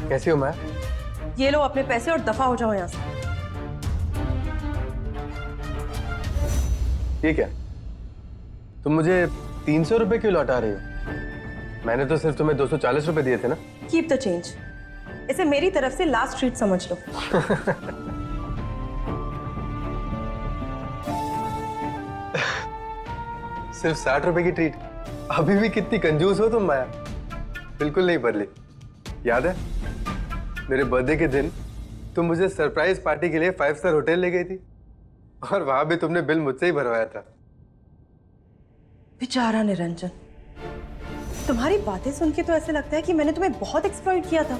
कैसी हो मैं? ये लो अपने पैसे और दफा हो जाओ यहाँ से। ठीक है, तुम मुझे 300 रुपए क्यों लौटा रही हो? मैंने तो सिर्फ तुम्हें 240 रुपए दिए थे ना। Keep the change. इसे मेरी तरफ से लास्ट ट्रीट समझ लो। सिर्फ 60 रुपए की ट्रीट? अभी भी कितनी कंजूस हो तुम माया। बिल्कुल नहीं बदली। याद है मेरे बर्थडे के दिन तुम मुझे सरप्राइज पार्टी के लिए 5 स्टार होटल ले गई थी और वहां भी तुमने बिल मुझसे ही भरवाया था। बेचारा निरंजन, तुम्हारी बातें सुन के तो ऐसे लगता है कि मैंने तुम्हें बहुत एक्सप्लॉइट किया था।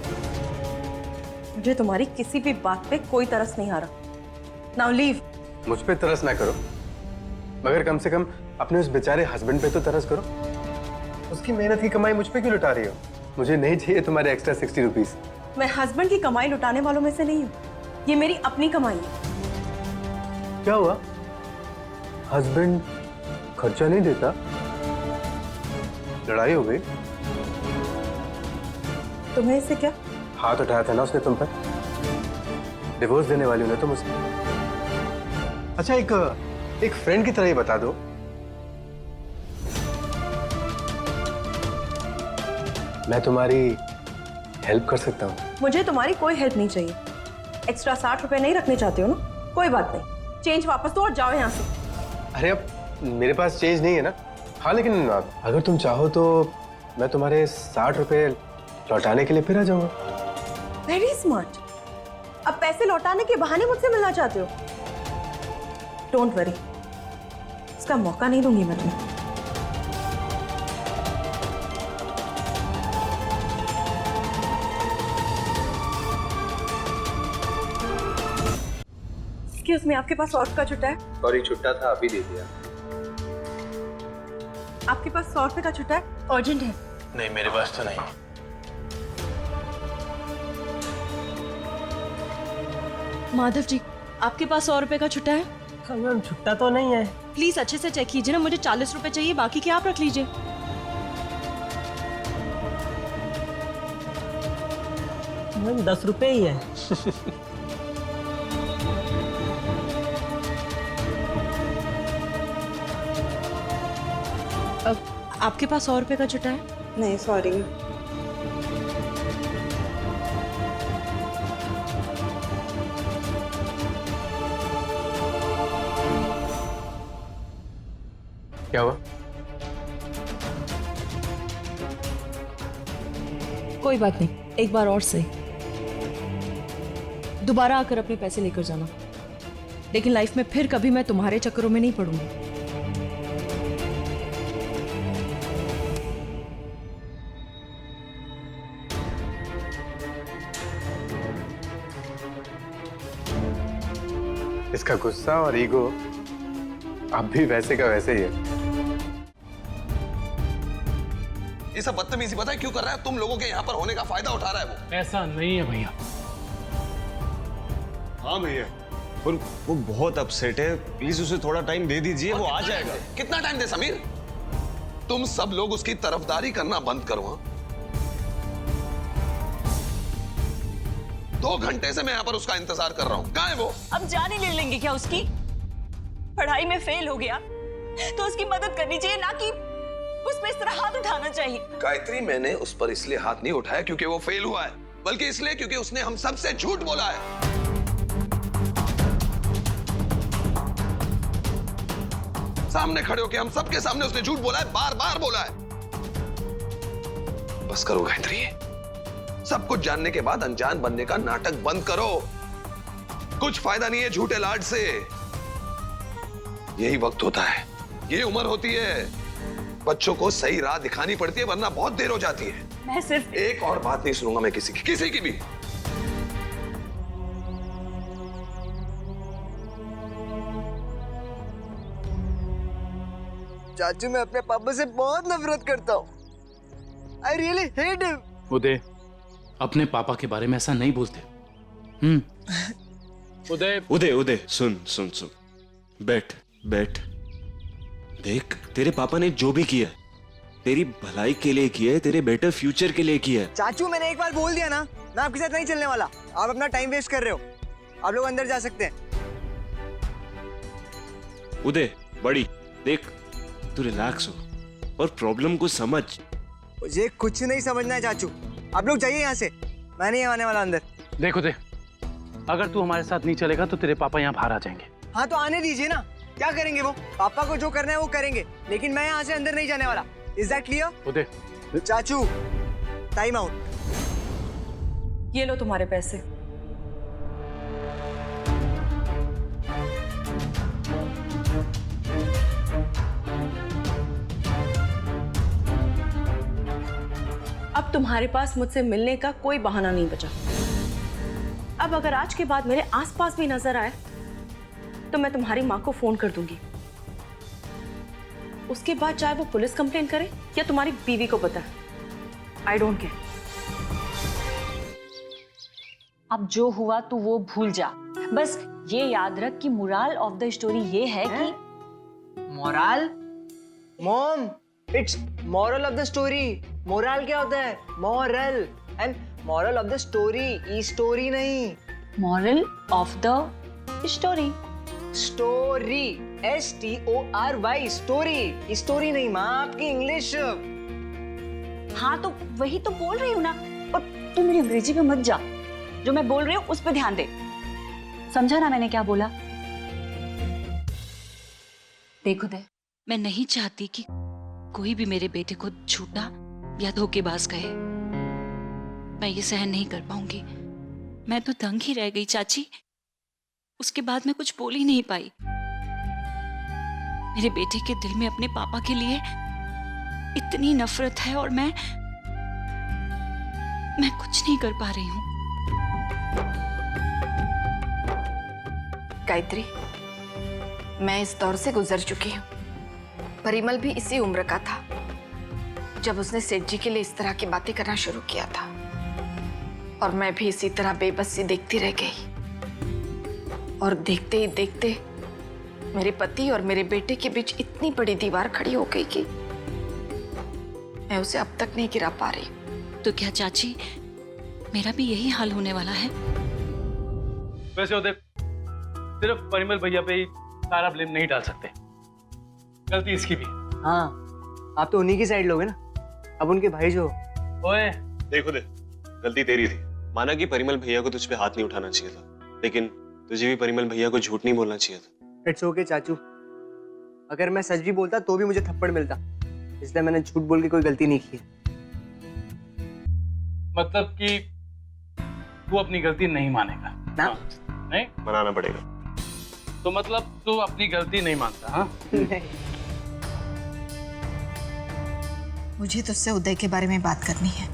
मुझे तुम्हारी किसी भी बात पे कोई तरस नहीं आ रहा। Now leave. मुझ पे तरस ना करो, मगर कम से कम अपने उस बेचारे हस्बैंड पे तो तरस करो। उसकी मेहनत की कमाई मुझ पे क्यों लुटा रही हो? मुझे नहीं चाहिए तुम्हारे एक्स्ट्रा 60 रुपीज। मैं हस्बैंड की कमाई लुटाने वालों में से नहीं हूँ। ये मेरी अपनी कमाई है। क्या हुआ? हस्बैंड खर्चा नहीं देता? लड़ाई हो गई? तुम्हें इससे क्या? हाथ उठाया था ना उसने तुम पर। डिवोर्स देने वाली हो ना तुम उसे। अच्छा, एक फ्रेंड की तरह ही बता दो। मैं तुम्हारी हेल्प कर सकता हूँ। मुझे तुम्हारी कोई हेल्प नहीं चाहिए। एक्स्ट्रा 60 रुपए नहीं रखने चाहते हो ना? कोई बात नहीं, चेंज वापस दो और जाओ यहाँ से। अरे अब मेरे पास चेंज नहीं है ना। हाँ, लेकिन अगर तुम चाहो तो मैं तुम्हारे 60 रुपए लौटाने के लिए फिर आ जाऊंगा। Very smart. अब पैसे लौटाने के बहाने मुझसे मिलना चाहते हो? डोंट वरी, इसका मौका नहीं दूंगी मैं तुम्हें। एक्सक्यूज मी, आपके पास 100 का छुट्टा है? सॉरी, छुट्टा था, अभी दे दिया। आपके पास 100 रुपए का छुट्टा है? अर्जेंट है। नहीं, मेरे पास तो नहीं। माधव जी, आपके पास 100 रुपए का छुट्टा है? हाँ मैम, छुट्टा तो नहीं है। प्लीज अच्छे से चेक कीजिए ना। मुझे 40 रुपए चाहिए, बाकी के आप रख लीजिए। मैम 10 रुपए ही है। अब आपके पास 100 रुपए का छुट्टा है? नहीं, सॉरी। क्या हुआ? कोई बात नहीं, एक बार और सही। दोबारा आकर अपने पैसे लेकर जाना, लेकिन लाइफ में फिर कभी मैं तुम्हारे चक्करों में नहीं पड़ूंगी। इसका गुस्सा और ईगो अब भी वैसे का वैसे ही है। ये सब बदतमीजी पता है क्यों कर रहा है? तुम लोगों के यहाँ पर होने का फायदा उठा रहा है वो। ऐसा नहीं है भैया। हाँ भैया, और वो बहुत अपसेट है। प्लीज उसे थोड़ा टाइम दे दीजिए, वो आ जाएगा। कितना टाइम दे समीर? तुम सब लोग उसकी तरफदारी करना बंद करो। हाँ? 2 घंटे से मैं यहाँ पर उसका इंतजार कर रहा हूँ। कहाँ है वो? अब जान ही ले लेंगे क्या उसकी? पढ़ाई में फेल हो गया तो उसकी मदद करनी चाहिए, ना कि उस पर इस तरह हाथ उठाना चाहिए। गायत्री, मैंने उस पर इसलिए हाथ नहीं उठाया क्योंकि वो फेल हुआ है, बल्कि इसलिए क्योंकि उसने हम सबसे झूठ बोला है। सामने खड़े होकर हम सबके सामने उसने झूठ बोला है, बार बार बोला है। बस करो गायत्री, सब कुछ जानने के बाद अनजान बनने का नाटक बंद करो। कुछ फायदा नहीं है झूठे लाड से। यही वक्त होता है, ये उम्र होती है, बच्चों को सही राह दिखानी पड़ती है, वरना बहुत देर हो जाती है। मैं सिर्फ एक और बात नहीं सुनूंगा मैं किसी की भी। चाचू, मैं अपने पापा से बहुत नफरत करता हूँ। I really hate him. Uday, अपने पापा के बारे में ऐसा नहीं बोलते। उदय उदय उदय, सुन सुन सुन, बैठ बैठ। देख, तेरे पापा ने जो भी किया तेरी भलाई के लिए की है, तेरे बेटर फ्यूचर के लिए की है। चाचू मैंने एक बार बोल दिया ना, मैं आपके साथ नहीं चलने वाला। आप अपना टाइम वेस्ट कर रहे हो। आप लोग अंदर जा सकते हैं। उदय बड़ी देख, तू रिलैक्स हो और प्रॉब्लम को समझ। मुझे कुछ नहीं समझना है चाचू, आप लोग जाइए यहाँ से। मैं नहीं आने वाला अंदर। देखो दे, अगर तू हमारे साथ नहीं चलेगा तो तेरे पापा यहाँ बाहर आ जाएंगे। हाँ तो आने दीजिए ना, क्या करेंगे वो? पापा को जो करना है वो करेंगे, लेकिन मैं यहाँ से अंदर नहीं जाने वाला। Is that clear? उदय, चाचू टाइम आउट। ये लो तुम्हारे पैसे। अब तुम्हारे पास मुझसे मिलने का कोई बहाना नहीं बचा। अब अगर आज के बाद मेरे आसपास भी नजर आए तो मैं तुम्हारी माँ को फोन कर दूंगी। उसके बाद चाहे वो पुलिस कंप्लेन करे या तुम्हारी बीवी को बताए, आई डोंट केयर। अब जो हुआ तू वो भूल जा। बस ये याद रख कि मोरल ऑफ द स्टोरी ये है कि moral? Mom, it's moral of the story. Moral क्या होता है? Moral. And moral of the story, ई स्टोरी नहीं। Moral of the story. Story, STORY, story, story नहीं माँ, आपकी इंग्लिश। हाँ तो वही तो बोल रही हूँ ना। और तू मेरी अंग्रेजी पे मत जा, जो मैं बोल रही हूँ उस पर ध्यान दे। समझा ना मैंने क्या बोला? देखो दे, मैं नहीं चाहती कि कोई भी मेरे बेटे को झूठा या धोखेबाज कहे। मैं ये सहन नहीं कर पाऊंगी। मैं तो दंग ही रह गई चाची। उसके बाद मैं कुछ बोल ही नहीं पाई। मेरे बेटे के दिल में अपने पापा के लिए इतनी नफरत है और मैं कुछ नहीं कर पा रही हूँ। गायत्री, मैं इस दौर से गुजर चुकी हूँ। परिमल भी इसी उम्र का था जब उसने सेठ जी के लिए इस तरह की बातें करना शुरू किया था, और मैं भी इसी तरह बेबसी देखती रह गई। और देखते ही देखते मेरे पति और मेरे बेटे के बीच इतनी बड़ी दीवार खड़ी हो गई कि मैं उसे अब तक नहीं गिरा पा रही। तो क्या चाची, मेरा भी यही हाल होने वाला है? वैसे उदय, सिर्फ परिमल भैया पे ही सारा ब्लेम नहीं डाल सकते, गलती इसकी भी। हाँ, आप तो उन्हीं की साइड लोगे ना, अब उनके भाई जो। ओए देखो दे, गलती तेरी थी। माना कि परिमल भैया को तुझ पे हाथ नहीं उठाना चाहिए था, लेकिन तुझे भी परिमल भैया को झूठ नहीं बोलना चाहिए था। इट्स ओके चाचू, अगर मैं सच भी बोलता तो भी मुझे थप्पड़ मिलता, इसलिए मैंने झूठ बोल के कोई गलती नहीं की। मतलब कि तू अपनी गलती नहीं मानेगा ना? नहीं मनाना पड़ेगा। तो मतलब तू अपनी गलती नहीं मानता? हाँ, मुझे तुझसे उदय के बारे में बात करनी है।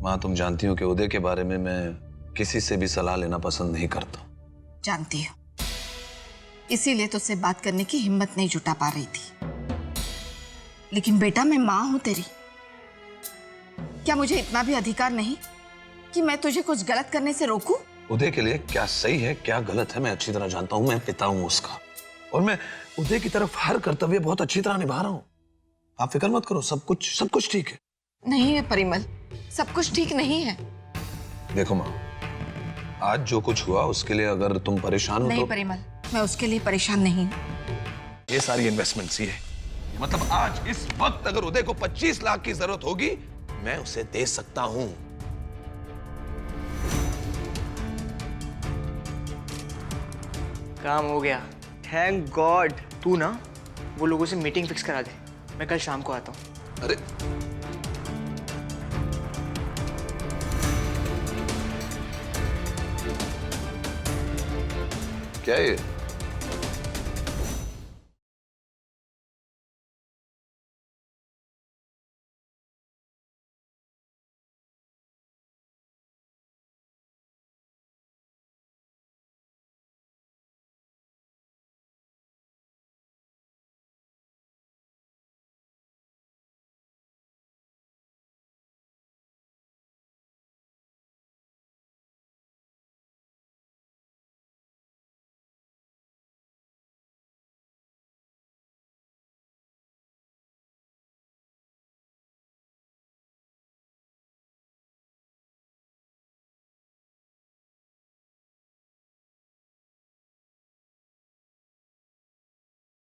माँ, तुम जानती हो कि उदय के बारे में मैं किसी से भी सलाह लेना पसंद नहीं करता। जानती हूँ, इसीलिए तुझसे बात करने की हिम्मत नहीं जुटा पा रही थी। लेकिन बेटा, मैं माँ हूं तेरी। क्या मुझे इतना भी अधिकार नहीं कि मैं तुझे कुछ गलत करने से रोकूं? उदय के लिए क्या सही है क्या गलत है मैं अच्छी तरह जानता हूँ। मैं पिता हूँ उसका, और मैं उदय की तरफ हर कर्तव्य बहुत अच्छी तरह निभा रहा हूँ। आप फिक्र मत करो, सब कुछ ठीक है। नहीं है परिमल, सब कुछ ठीक नहीं है। देखो माँ, आज जो कुछ हुआ उसके लिए अगर तुम परेशान हो नहीं तो परिमल, मैं उसके लिए परेशान नहीं हूँ। ये सारी इन्वेस्टमेंट्स ही है। मतलब आज इस वक्त अगर उदय को 25 लाख की जरूरत होगी, मैं उसे दे सकता हूं। काम हो गया, थैंक गॉड। तू ना वो लोगों से मीटिंग फिक्स करा दे, मैं कल शाम को आता हूँ। अरे क्या है ये?